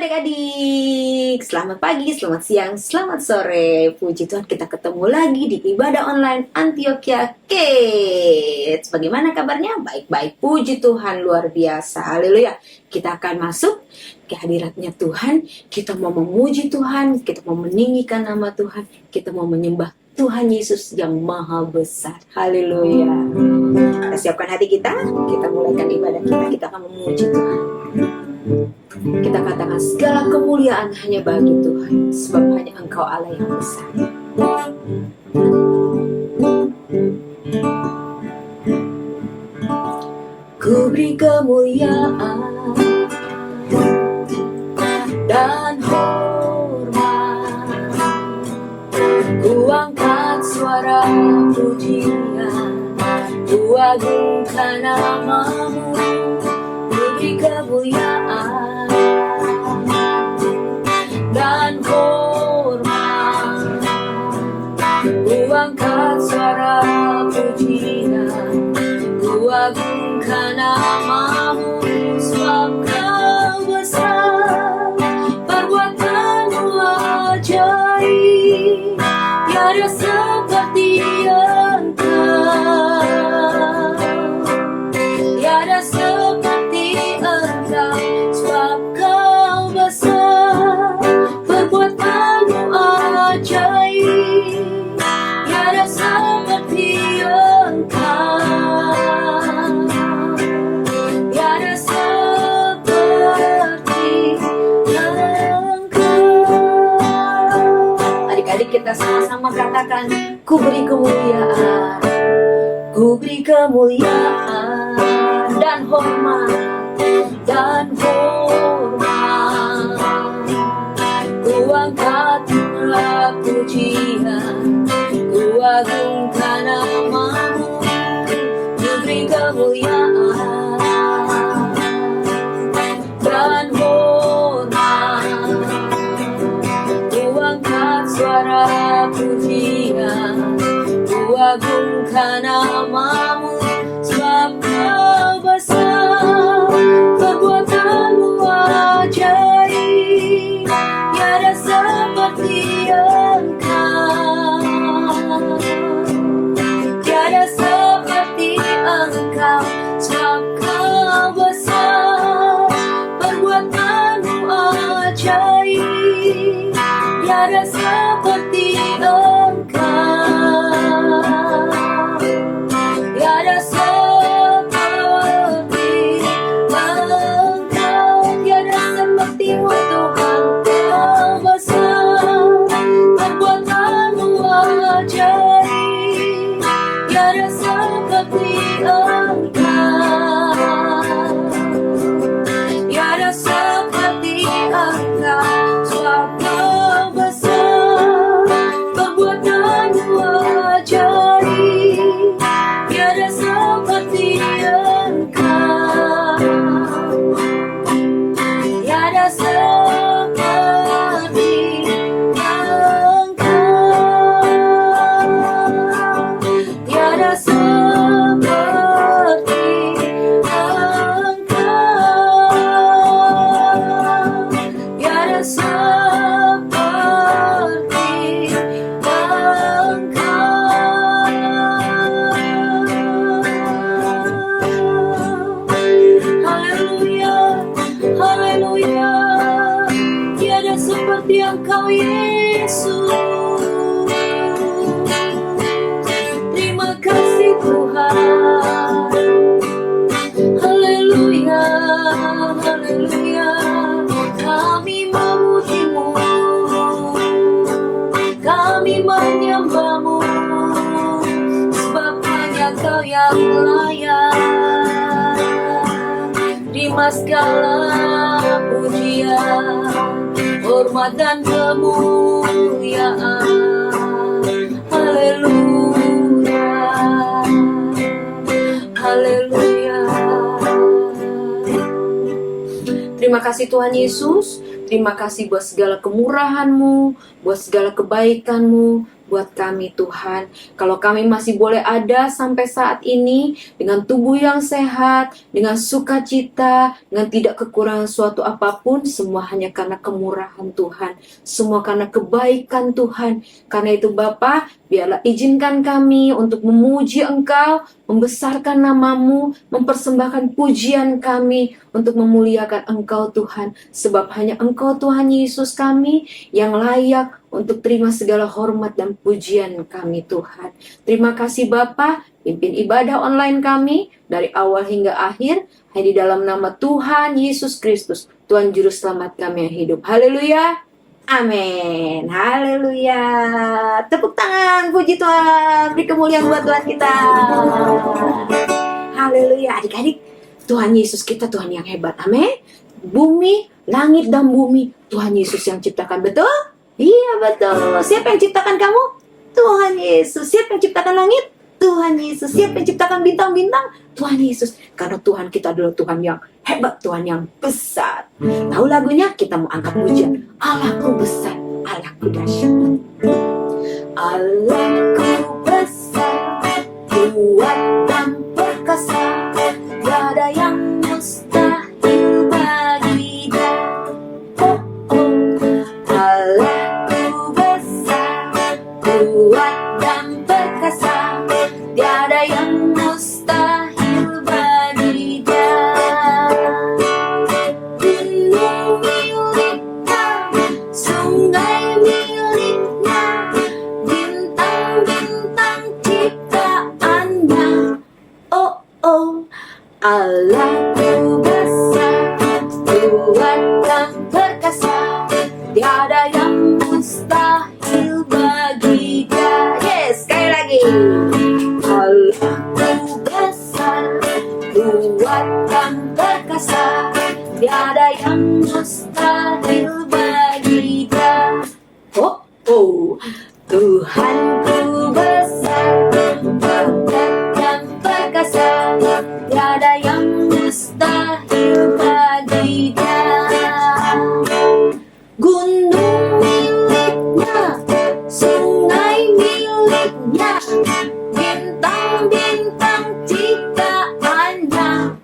adik-adik, selamat pagi, selamat siang, selamat sore. Puji Tuhan kita ketemu lagi di ibadah online Antioquia Kids. Bagaimana kabarnya? Baik-baik, puji Tuhan, luar biasa. Haleluya. Kita akan masuk ke hadiratnya Tuhan. Kita mau memuji Tuhan, kita mau meninggikan nama Tuhan, kita mau menyembah Tuhan Yesus yang maha besar. Haleluya. Kita siapkan hati kita mulaikan ibadah kita akan memuji Tuhan. Kita katakan segala kemuliaan hanya bagi Tuhan, sebab hanya Engkau Allah yang besar. Ku beri kemuliaan dan hormat, ku angkat suara pujian, ku agungkan namamu. Ku beri kemuliaan dan hormat, ku angkat suara pujian, ku agungkan namamu. Sebab Kau besar, perbuatanmu ajaib, tiada seperti Engkau, tiada seperti Engkau. Sebab Kau besar, perbuatanmu ajaib, tiada seperti Engkau, tiada seperti Engkau. Adik-adik kita sama-sama katakan, ku beri kemuliaan, ku beri kemuliaan dan hormat, dan hormat, ku angkat pujian, ku agungkan namamu. Ku beri kemuliaan dan hormat, ku angkat suara pujian, ku agungkan namamu. Sebab Kau besar, perbuatanmu ajaib, tiada seperti Engkau, tiada seperti Engkau. Sebab Kau besar, perbuatanmu ajaib, tiada seperti Engkau, tiada seperti Engkau, tiada seperti-Mu Tuhan. Kau besar, perbuatanmu ajaib, tiada seperti Engkau, tiada seperti Engkau. Sebab Kau besar, perbuatanmu ajaib, tiada seperti Engkau, tiada seperti Engkau, tiada seperti Engkau, tiada seperti Engkau. Haleluya, haleluya, tiada seperti Engkau Yesus. Terima kasih Tuhan. Haleluya, haleluya, kami memuji-Mu, kami menyembah-Mu, sebab hanya Kau yang layak. Terima segala pujian, hormat dan kemuliaan. Haleluya, haleluya. Terima kasih Tuhan Yesus. Terima kasih buat segala kemurahan-Mu, buat segala kebaikan-Mu, buat kami Tuhan. Kalau kami masih boleh ada sampai saat ini dengan tubuh yang sehat, dengan sukacita, dengan tidak kekurangan suatu apapun, semua hanya karena kemurahan Tuhan, semua karena kebaikan Tuhan. Karena itu Bapa, biarlah izinkan kami untuk memuji Engkau, membesarkan namamu, mempersembahkan pujian kami untuk memuliakan Engkau Tuhan. Sebab hanya Engkau Tuhan Yesus kami yang layak untuk terima segala hormat dan pujian kami Tuhan. Terima kasih Bapa, pimpin ibadah online kami dari awal hingga akhir, hanya di dalam nama Tuhan Yesus Kristus, Tuhan Juru Selamat kami yang hidup. Haleluya. Amin. Haleluya. Tepuk tangan, puji Tuhan. Beri kemuliaan buat Tuhan kita. Haleluya. Adik-adik, Tuhan Yesus kita Tuhan yang hebat. Amin. Bumi, langit dan bumi, Tuhan Yesus yang ciptakan. Betul? Iya betul. Siapa yang ciptakan kamu? Tuhan Yesus. Siapa yang ciptakan langit? Tuhan Yesus. Siapa yang ciptakan bintang-bintang? Tuhan Yesus. Karena Tuhan kita adalah Tuhan yang hebat, Tuhan yang besar. Tahu lagunya? Kita mau angkat pujian. Allahku besar, Allahku dahsyat. Allahku besar, kuat dan perkasa, tiada yang mustahil bagi Dia. Oh, oh. Allahku besar, kuat dan perkasa, tiada yang mustahil bagi Dia. Gunung miliknya, sungai miliknya, bintang-bintang ciptaannya. Oh, oh. Allahku besar, kuat dan perkasa, tiada yang mustahil bagi Dia. Yes, sekali lagi. Allahku besar, kuat dan perkasa, tiada yang mustahil bagi Dia. Oh, oh. Tuhanku besar, kuat dan perkasa, tiada yang mustahil bagi Dia. Gunung miliknya, sungai miliknya, bintang-bintang ciptaannya.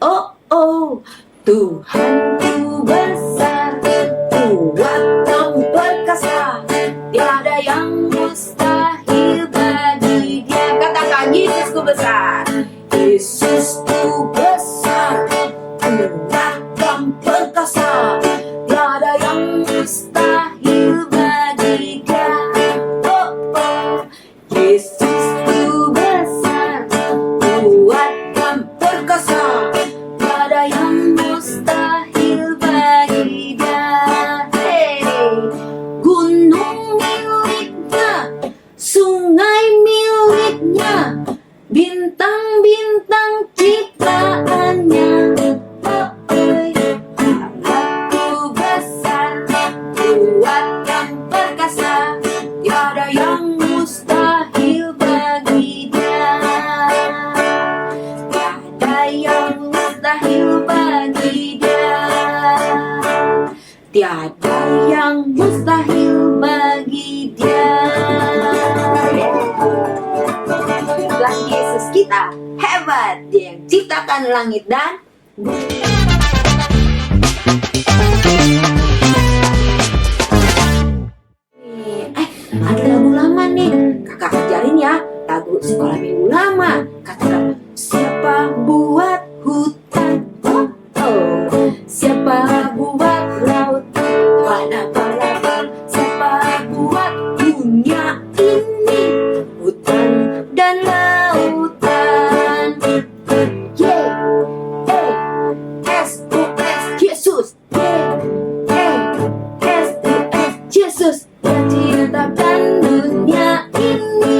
Oh, oh. Tuhanku besar, kuat dan perkasa, tiada yang mustahil bagi Dia. Katakan, Yesusku besar. Yesusku besar, kuat dan perkasa, tiada yang mustahil bagi Dia. Oh, oh. Yesusku besar, kuat dan perkasa, tiada yang mustahil bagi Dia. Hey. Gunung miliknya, sungai miliknya, bintang-bintang ciptaannya. Oh, oh. Aku besar, kuat dan perkasa, tiada yang mustahil bagi Dia. Tiada yang mustahil bagi Dia. Tiada yang mustahil bagi Dia. Tuhan Yesus kita hebat, Dia yang ciptakan langit dan bumi. Ada lagu lama nih, kakak ajarin ya, lagu sekolah minggu lama. Katakan, siapa buat hutan? Oh, oh. Siapa buat lautan? Bala-bala. Siapa buat dunia ini? Hutan dan lautan. Yeah, hey, S-U-S, Yesus. Yeah, hey, S-U-S, Yesus. Yang ciptakan dunia ini,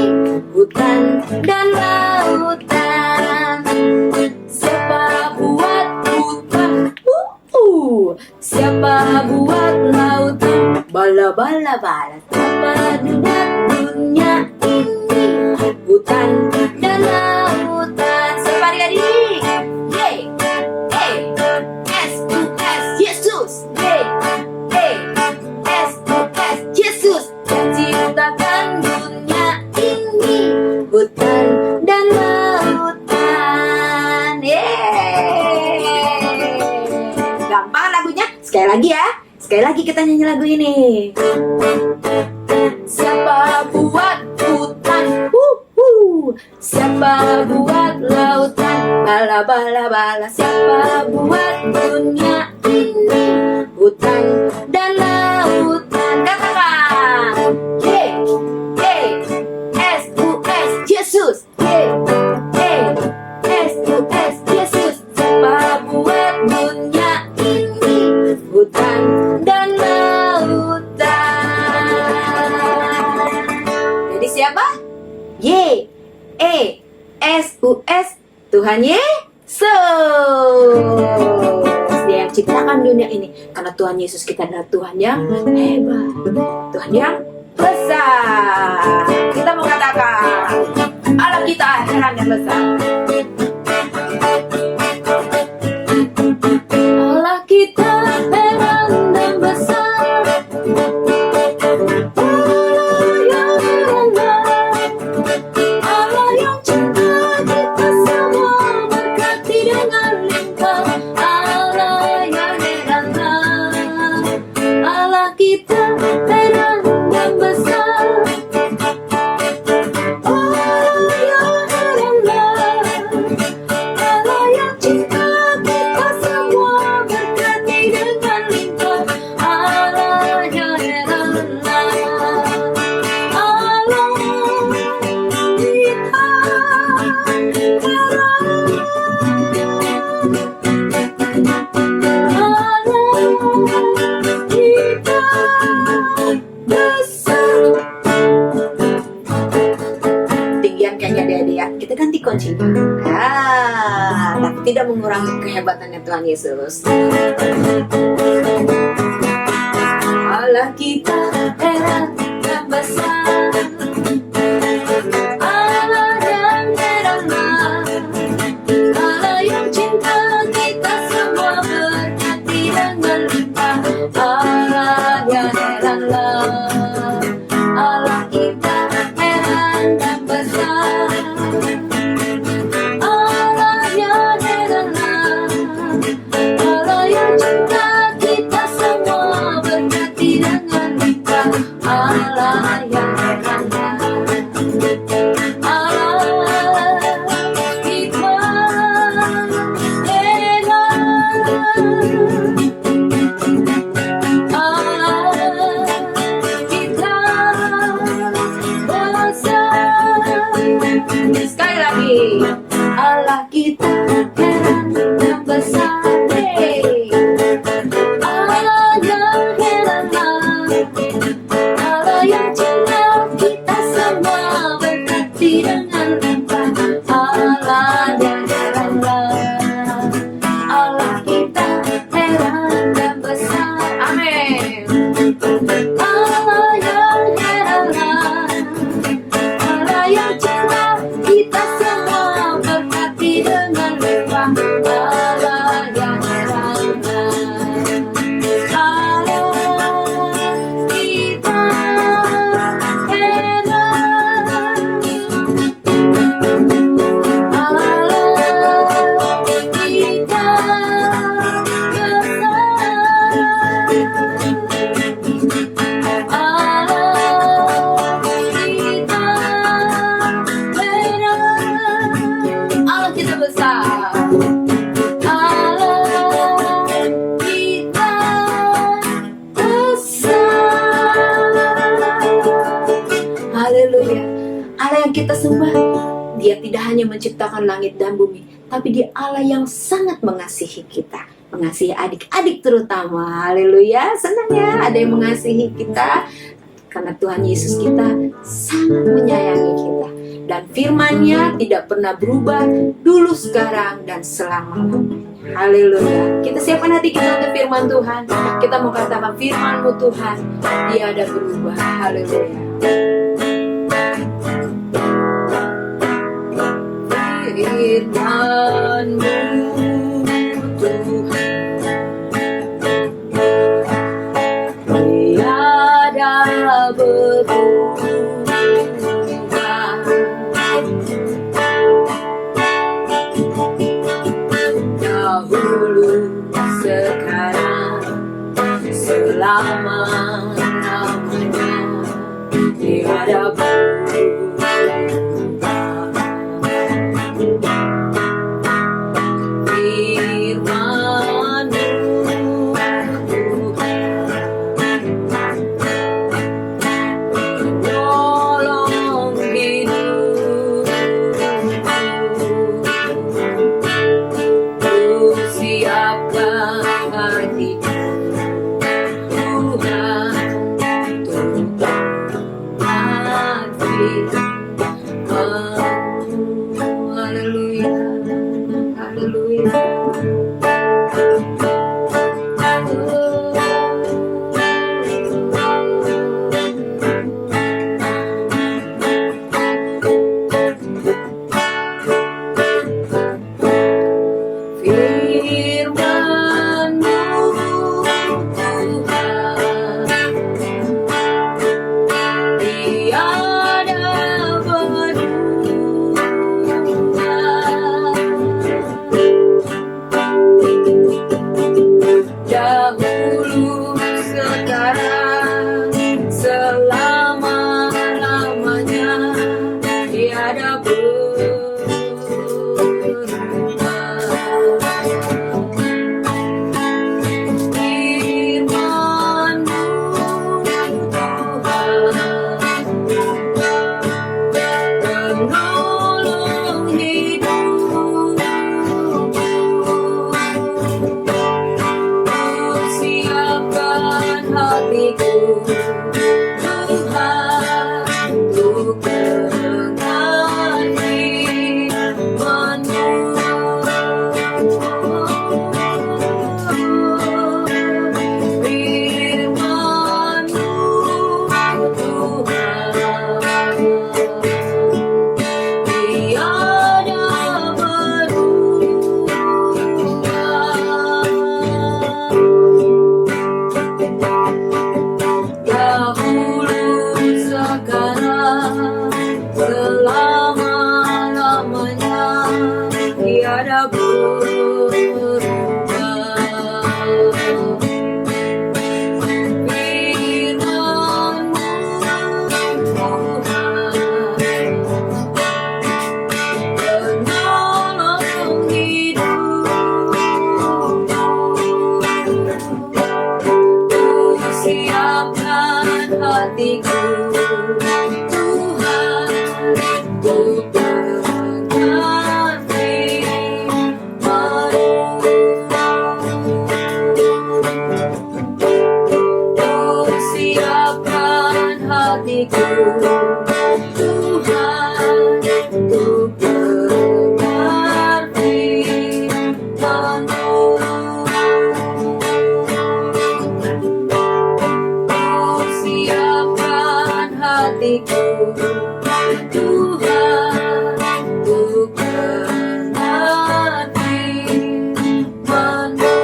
hutan dan lautan. Siapa buat hutan? Siapa buat lautan? Bala-bala-bala. Siapa buat dunia ini, hutan dan lautan. Siapa adik-adik? Yeay, hey, S-U-S, Yesus. Yeay, hey, S-U-S, Yesus. Yang ciptakan dunia Sekali lagi ya. Sekali lagi kita nyanyi lagu ini. Siapa buat hutan? Siapa buat lautan? Bala bala bala. Siapa buat dunia ini? Hutan dan lautan. Katakan. Yesus. Yesus. Yesus. Siapa buat dunia ini? Hutan dan lautan. Jadi siapa? Yesus, Tuhan Yesus. Dia yang ciptakan dunia ini. Karena Tuhan Yesus kita adalah Tuhan yang hebat, Tuhan yang besar. Kita mau katakan Allah kita heran dan besar. Allah kita heran dan besar. Kita ganti kuncinya. Tapi tidak mengurangi kehebatannya Tuhan Yesus. Allah kita heran dan besar. Allah yang heranlah. Allah yang cinta kita semua berkati dengan limpah. Allah yang heranlah. Allah kita heran dan besar. Sekali lagi, Allah kita heran dan besar. Allah yang heranlah. Allah yang cinta kita semua berkati dengan limpah. Allah yang heranlah. Allah kita heran dan besar. Amin. Allah yang heranlah. Allah yang cinta kita semua berkati dengan limpah. Allah yang heranlah. Allah kita heran. Allah kita besar. Allah kita besar. Haleluya. Allah yang kita sembah, Dia tidak hanya menciptakan langit dan bumi, tapi Dia Allah yang sangat mengasihi kita, mengasihi adik-adik terutama. Haleluya. Senang ya ada yang mengasihi kita, karena Tuhan Yesus kita sangat menyayangi kita. Dan firman-Nya tidak pernah berubah, dulu, sekarang, dan selama-lamanya. Haleluya. Kita siapkan hati kita untuk firman Tuhan. Kita mau katakan firman-Mu Tuhan, tiada berubah. Haleluya. Firman-Mu Tuhan, tiada berubah. Dahulu, sekarang, selama-lamanya tiada dahulu, sekarang, selama-lamanya tiada berubah. Firman-Mu Tuhan, penolong hidupku, siapkan hatiku Tuhan untuk dengar firman-Mu. Firman-Mu Tuhan, tiada berubah. Dahulu, sekarang, selama-lamanya tiada berubah. Firman-Mu Tuhan, penolong hidupku, siapkan hatiku Tuhan untuk dengar firman-Mu. Siapkan hatiku Tuhan untuk dengar firman-Mu. Siapkan hatiku Tuhan untuk dengar firman-Mu.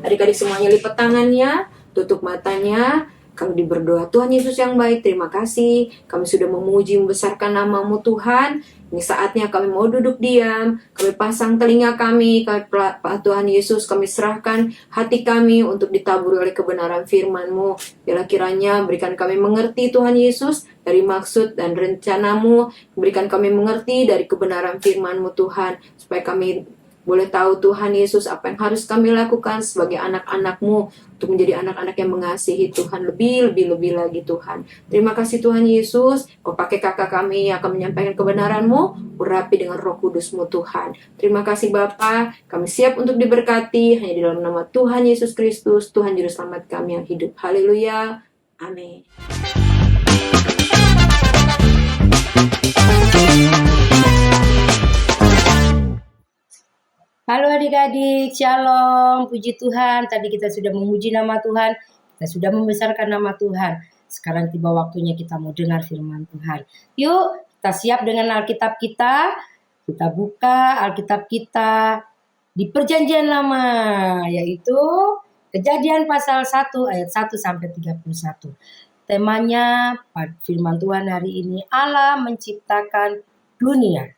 Adik-adik semuanya lipat tangannya, tutup matanya. Kami berdoa, Tuhan Yesus yang baik, terima kasih. Kami sudah memuji, membesarkan nama-Mu Tuhan. Ini saatnya kami mau duduk diam. Kami pasang telinga kami, Tuhan Yesus, kami serahkan hati kami untuk ditaburi oleh kebenaran firman-Mu. Biarlah kiranya berikan kami mengerti Tuhan Yesus dari maksud dan rencana-Mu. Berikan kami mengerti dari kebenaran firman-Mu Tuhan. Supaya kami boleh tahu Tuhan Yesus apa yang harus kami lakukan sebagai anak-anak-Mu untuk menjadi anak-anak yang mengasihi Tuhan lebih lagi Tuhan. Terima kasih Tuhan Yesus, Kau pakai kakak kami yang akan menyampaikan kebenaran-Mu, urapi dengan Roh Kudus-Mu Tuhan. Terima kasih Bapa, kami siap untuk diberkati hanya di dalam nama Tuhan Yesus Kristus, Tuhan Juru Selamat kami yang hidup. Haleluya. Amin. Halo adik-adik, shalom, puji Tuhan. Tadi kita sudah memuji nama Tuhan, kita sudah membesarkan nama Tuhan. Sekarang tiba waktunya kita mau dengar firman Tuhan. Yuk, kita siap dengan Alkitab kita. Kita buka Alkitab kita di Perjanjian Lama, yaitu Kejadian pasal 1 ayat 1 sampai 31. Temanya firman Tuhan hari ini, Allah menciptakan dunia.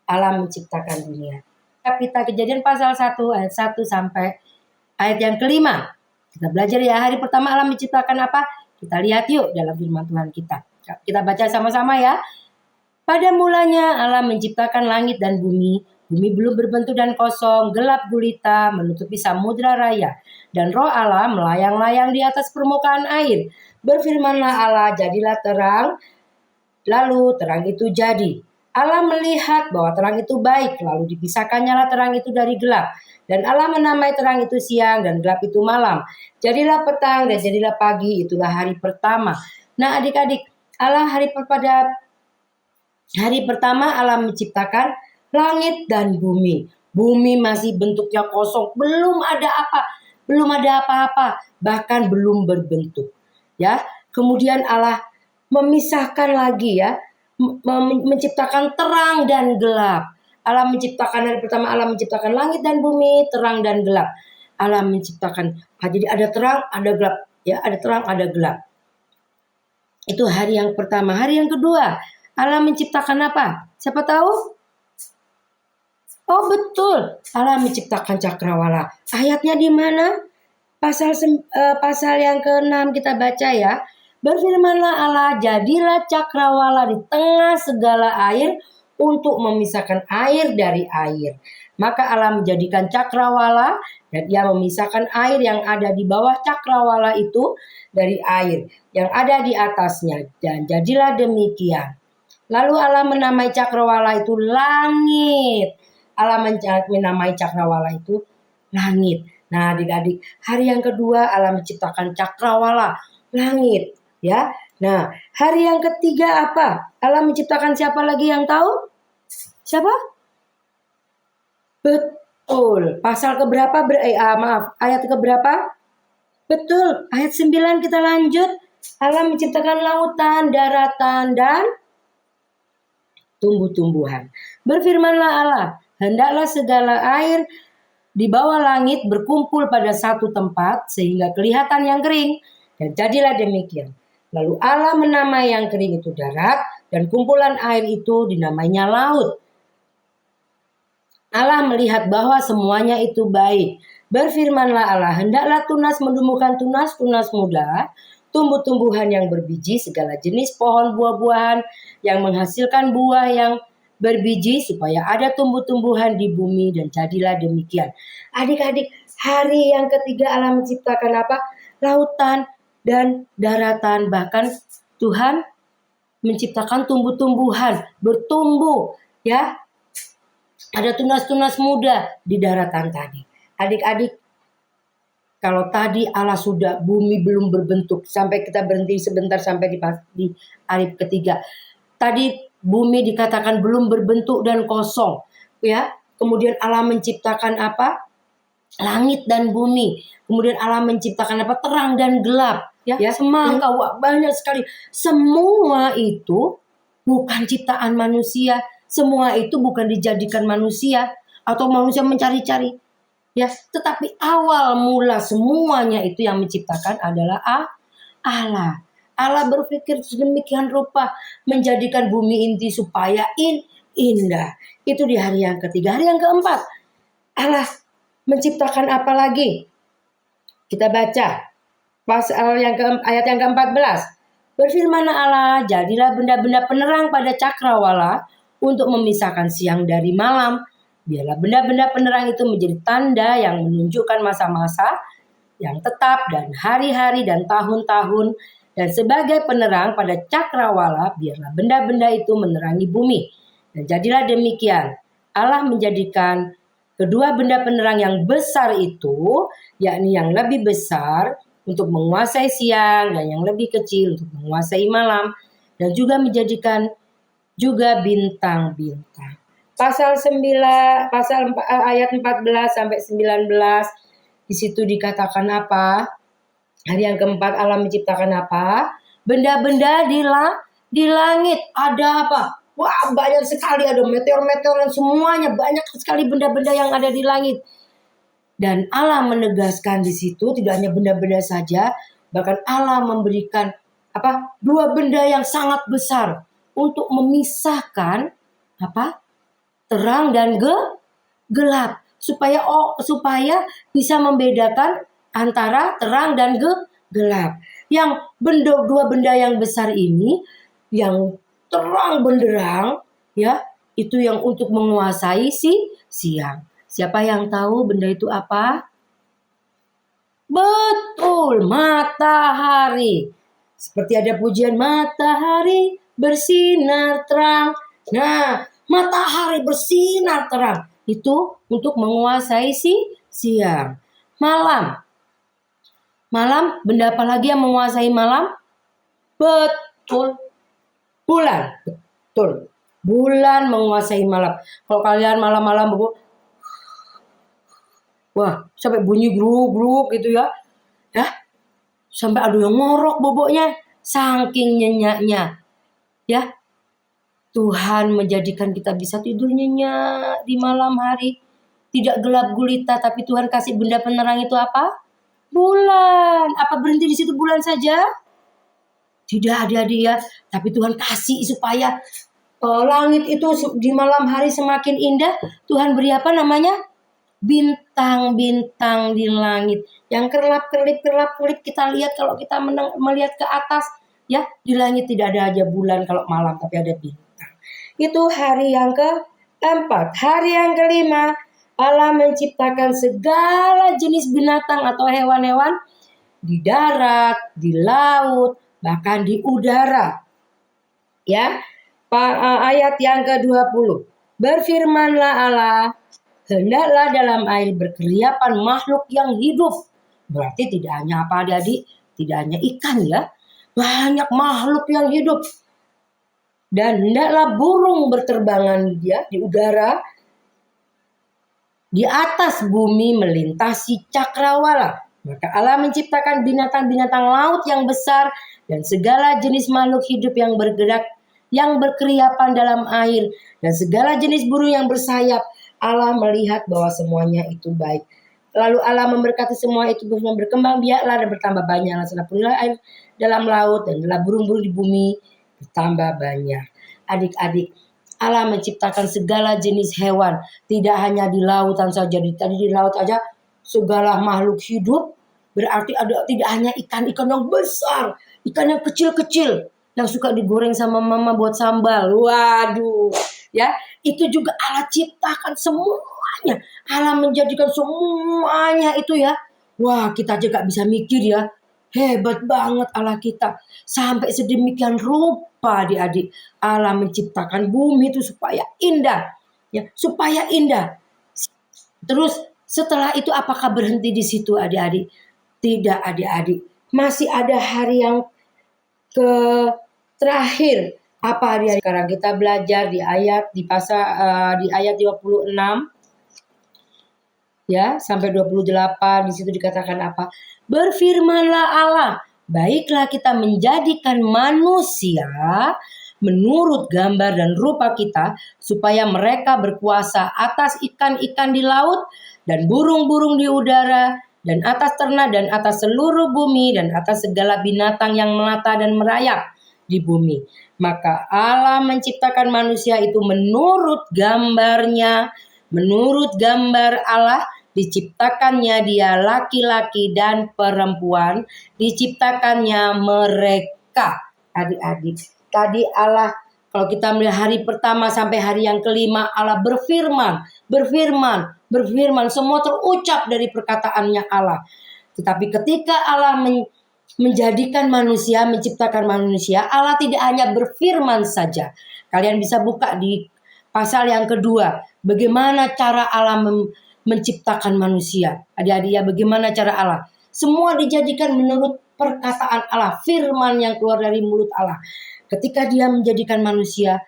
Allah menciptakan dunia. Kita Kejadian pasal 1 ayat 1 sampai ayat yang kelima. Kita belajar ya, hari pertama Allah menciptakan apa? Kita lihat yuk dalam firman Tuhan kita. Kita baca sama-sama ya. Pada mulanya Allah menciptakan langit dan bumi. Bumi belum berbentuk dan kosong, gelap gulita, menutupi samudra raya. Dan roh Allah melayang-layang di atas permukaan air. Berfirmanlah Allah, jadilah terang. Lalu terang itu jadi. Allah melihat bahwa terang itu baik, lalu dipisahkannyalah terang itu dari gelap. Dan Allah menamai terang itu siang dan gelap itu malam. Jadilah petang dan jadilah pagi, itulah hari pertama. Nah adik-adik, pada hari pertama Allah menciptakan langit dan bumi. Bumi masih bentuknya kosong, belum ada apa-apa, bahkan belum berbentuk. Ya, kemudian Allah memisahkan lagi ya, menciptakan terang dan gelap. Allah menciptakan hari pertama, Allah menciptakan langit dan bumi, terang dan gelap. Allah menciptakan, jadi ada terang, ada gelap, ya, ada terang, ada gelap. Itu hari yang pertama. Hari yang kedua, Allah menciptakan apa? Siapa tahu? Oh betul, Allah menciptakan cakrawala. Ayatnya di mana? Pasal yang ke-6 kita baca ya. Berfirmanlah Allah, jadilah cakrawala di tengah segala air untuk memisahkan air dari air. Maka Allah menjadikan cakrawala dan ia memisahkan air yang ada di bawah cakrawala itu dari air yang ada di atasnya. Dan jadilah demikian. Lalu Allah menamai cakrawala itu langit. Allah menamai cakrawala itu langit. Nah adik-adik, hari yang kedua Allah menciptakan cakrawala langit. Ya, nah hari yang ketiga apa? Allah menciptakan siapa lagi yang tahu? Siapa? Betul. Pasal keberapa? Ayat keberapa? Betul. Ayat 9 kita lanjut. Allah menciptakan lautan, daratan, dan tumbuh-tumbuhan. Berfirmanlah Allah, hendaklah segala air di bawah langit berkumpul pada satu tempat sehingga kelihatan yang kering. Dan jadilah demikian. Lalu Allah menamai yang kering itu darat dan kumpulan air itu dinamainya laut. Allah melihat bahwa semuanya itu baik. Berfirmanlah Allah, hendaklah tunas menumbuhkan tunas-tunas muda, tumbuh-tumbuhan yang berbiji, segala jenis pohon buah-buahan yang menghasilkan buah yang berbiji, supaya ada tumbuh-tumbuhan di bumi, dan jadilah demikian. Adik-adik, hari yang ketiga Allah menciptakan apa? Lautan dan daratan, bahkan Tuhan menciptakan tumbuh-tumbuhan, bertumbuh ya. Ada tunas-tunas muda di daratan tadi. Adik-adik, kalau tadi Allah sudah, bumi belum berbentuk, sampai kita berhenti sebentar sampai di ayat ketiga. Tadi bumi dikatakan belum berbentuk dan kosong, ya. Kemudian Allah menciptakan apa? Langit dan bumi. Kemudian Allah menciptakan apa? Terang dan gelap. Ya, semangka, banyak sekali. Semua itu bukan ciptaan manusia. Semua itu bukan dijadikan manusia atau manusia mencari-cari. Ya, tetapi awal mula semuanya itu yang menciptakan adalah Allah. Allah berpikir sedemikian rupa menjadikan bumi ini supaya indah. Itu di hari yang ketiga. Hari yang keempat, Allah menciptakan apa lagi? Kita baca pasal ayat yang ke-14. Berfirmanlah Allah, jadilah benda-benda penerang pada cakrawala untuk memisahkan siang dari malam. Biarlah benda-benda penerang itu menjadi tanda yang menunjukkan masa-masa yang tetap dan hari-hari dan tahun-tahun. Dan sebagai penerang pada cakrawala, biarlah benda-benda itu menerangi bumi. Dan jadilah demikian. Allah menjadikan kedua benda penerang yang besar itu, yakni yang lebih besar untuk menguasai siang dan yang lebih kecil untuk menguasai malam, dan juga menjadikan juga bintang-bintang. Ayat 14 sampai 19 di situ dikatakan apa? Hari yang keempat Allah menciptakan apa? Benda-benda di langit. Ada apa? Wah, banyak sekali, ada meteor-meteor dan semuanya, banyak sekali benda-benda yang ada di langit. Dan Allah menegaskan di situ tidak hanya benda-benda saja, bahkan Allah memberikan apa? Dua benda yang sangat besar untuk memisahkan apa? Terang dan gelap. supaya bisa membedakan antara terang dan gelap. Yang dua benda yang besar ini, yang terang benderang, ya, itu yang untuk menguasai siang. Siapa yang tahu benda itu apa? Betul, matahari. Seperti ada pujian, matahari bersinar terang. Nah, matahari bersinar terang itu untuk menguasai siang. Malam, benda apa lagi yang menguasai malam? Betul, bulan. Betul, bulan menguasai malam. Kalau kalian malam-malam wah, sampai bunyi gluk-gluk gitu ya. Ya, sampai ada yang ngorok boboknya. Saking nyenyaknya. Ya, Tuhan menjadikan kita bisa tidur nyenyak di malam hari. Tidak gelap gulita, tapi Tuhan kasih benda penerang itu apa? Bulan. Apa berhenti di situ bulan saja? Tidak, adik-adik ya. Tapi Tuhan kasih supaya langit itu di malam hari semakin indah. Tuhan beri apa namanya? Bintang-bintang di langit. Yang kerlap-kerlip kita lihat kalau kita melihat ke atas. Ya, di langit tidak ada aja bulan kalau malam, tapi ada bintang. Itu hari yang keempat. Hari yang kelima, Allah menciptakan segala jenis binatang atau hewan-hewan di darat, di laut, bahkan di udara. Ya, ayat yang ke-20. Berfirmanlah Allah, hendaklah dalam air berkeriapan makhluk yang hidup. Berarti tidak hanya apa adik-adik, tidak hanya ikan ya. Banyak makhluk yang hidup. Dan hendaklah burung berterbangan dia di udara, di atas bumi melintasi cakrawala. Maka Allah menciptakan binatang-binatang laut yang besar dan segala jenis makhluk hidup yang bergerak, yang berkeriapan dalam air, dan segala jenis burung yang bersayap. Allah melihat bahwa semuanya itu baik. Lalu Allah memberkati semua itu berkembang biaklah dan bertambah banyak. Punyalah air dalam laut dan burung-burung di bumi bertambah banyak. Adik-adik, Allah menciptakan segala jenis hewan, tidak hanya di lautan saja. Tadi di laut aja segala makhluk hidup, berarti ada tidak hanya ikan-ikan yang besar, ikan yang kecil-kecil yang suka digoreng sama mama buat sambal. Waduh, ya, itu juga Allah ciptakan semuanya. Allah menjadikan semuanya itu ya. Wah, kita aja gak bisa mikir ya. Hebat banget Allah kita. Sampai sedemikian rupa adik-adik. Allah menciptakan bumi itu supaya indah. Ya, supaya indah. Terus setelah itu apakah berhenti di situ adik-adik? Tidak adik-adik. Masih ada hari yang terakhir. Apa adik-adik? Sekarang kita belajar di ayat di ayat 26. Ya, sampai 28 di situ dikatakan apa? Berfirmanlah Allah, baiklah kita menjadikan manusia menurut gambar dan rupa kita, supaya mereka berkuasa atas ikan-ikan di laut dan burung-burung di udara, dan atas ternak dan atas seluruh bumi, dan atas segala binatang yang melata dan merayap di bumi. Maka Allah menciptakan manusia itu menurut gambarnya, menurut gambar Allah. Diciptakannya dia laki-laki dan perempuan, diciptakannya mereka. Adik-adik, tadi Allah, kalau kita melihat hari pertama sampai hari yang kelima, Allah berfirman, semua terucap dari perkataannya Allah. Tetapi ketika Allah menjadikan manusia, menciptakan manusia, Allah tidak hanya berfirman saja. Kalian bisa buka di pasal yang kedua, bagaimana cara Allah menciptakan manusia. Adik-adik ya, bagaimana cara Allah? Semua dijadikan menurut perkataan Allah, firman yang keluar dari mulut Allah. Ketika dia menjadikan manusia,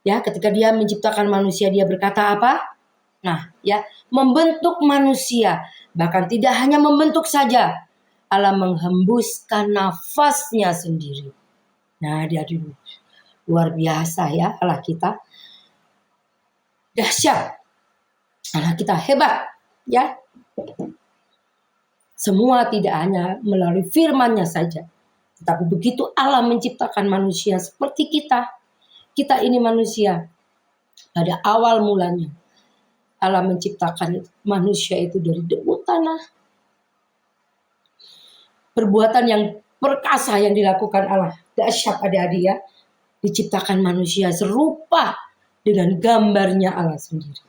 ya, ketika dia menciptakan manusia, dia berkata apa? Nah, ya, membentuk manusia. Bahkan tidak hanya membentuk saja, Allah menghembuskan nafasnya sendiri. Nah, adik-adik, luar biasa ya Allah kita. Dahsyat. Allah kita hebat, ya. Semua tidak hanya melalui firman-Nya saja, tetapi begitu Allah menciptakan manusia seperti kita ini manusia pada awal mulanya. Allah menciptakan manusia itu dari debu tanah. Perbuatan yang perkasa yang dilakukan Allah, dahsyat adik-adik ya. Diciptakan manusia serupa dengan gambarnya Allah sendiri.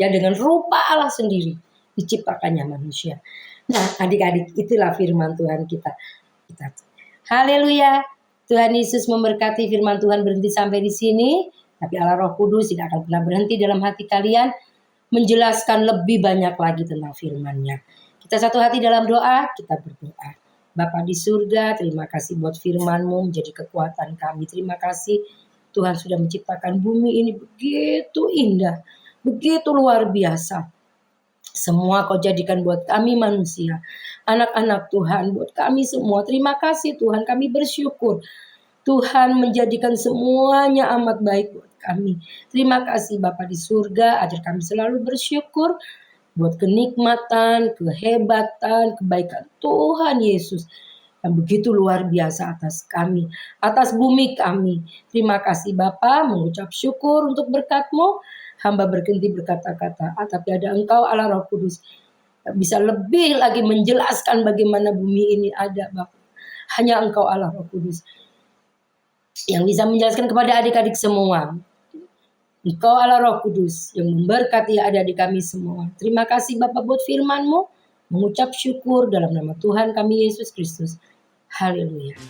Ya, dengan rupa Allah sendiri diciptakannya manusia. Nah, adik-adik, itulah firman Tuhan kita. Haleluya. Tuhan Yesus memberkati. Firman Tuhan berhenti sampai di sini. Tapi Allah Roh Kudus tidak akan pernah berhenti dalam hati kalian menjelaskan lebih banyak lagi tentang firman-Nya. Kita satu hati dalam doa, kita berdoa. Bapa di surga, terima kasih buat firman-Mu menjadi kekuatan kami. Terima kasih Tuhan sudah menciptakan bumi ini begitu indah, begitu luar biasa. Semua Kau jadikan buat kami manusia, anak-anak Tuhan, buat kami semua. Terima kasih Tuhan, kami bersyukur. Tuhan menjadikan semuanya amat baik buat kami. Terima kasih Bapa di surga, ajar kami selalu bersyukur buat kenikmatan, kehebatan, kebaikan Tuhan Yesus yang begitu luar biasa atas kami, atas bumi kami. Terima kasih Bapa, mengucap syukur untuk berkat-Mu. Hamba berhenti berkata-kata, tapi ada Engkau Allah Roh Kudus yang bisa lebih lagi menjelaskan bagaimana bumi ini ada Bapa. Hanya Engkau Allah Roh Kudus yang bisa menjelaskan kepada adik-adik semua. Engkau Allah Roh Kudus yang memberkati adik-adik kami semua. Terima kasih Bapa buat firman-Mu. Mengucap syukur dalam nama Tuhan kami Yesus Kristus. Haleluya.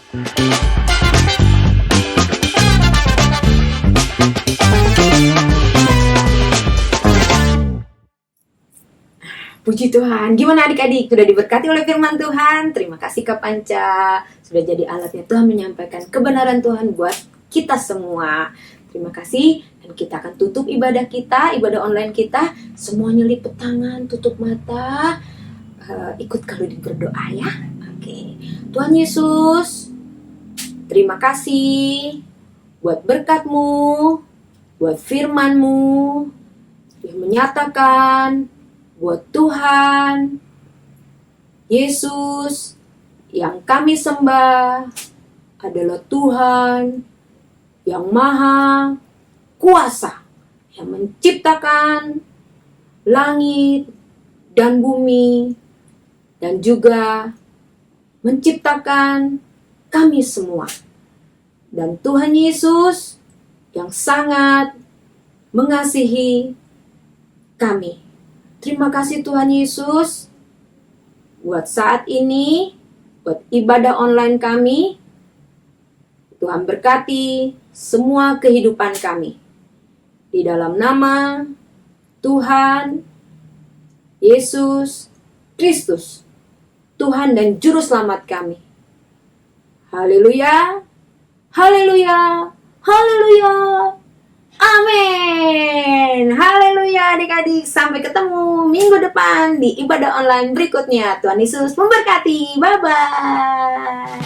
Puji Tuhan. Gimana adik-adik? Sudah diberkati oleh firman Tuhan? Terima kasih Kak Panca. Sudah jadi alatnya Tuhan menyampaikan kebenaran Tuhan buat kita semua. Terima kasih. Dan kita akan tutup ibadah kita, ibadah online kita. Semuanya lipet tangan, tutup mata. Ikut kalau berdoa ya. Oke. Tuhan Yesus, terima kasih buat berkat-Mu, buat firman-Mu yang menyatakan buat Tuhan Yesus yang kami sembah adalah Tuhan yang maha kuasa, yang menciptakan langit dan bumi dan juga menciptakan kami semua. Dan Tuhan Yesus yang sangat mengasihi kami. Terima kasih Tuhan Yesus buat saat ini, buat ibadah online kami. Tuhan berkati semua kehidupan kami. Di dalam nama Tuhan Yesus Kristus, Tuhan dan Juru Selamat kami. Haleluya, haleluya, haleluya. Amin. Haleluya adik-adik. Sampai ketemu minggu depan di ibadah online berikutnya. Tuhan Yesus memberkati. Bye-bye.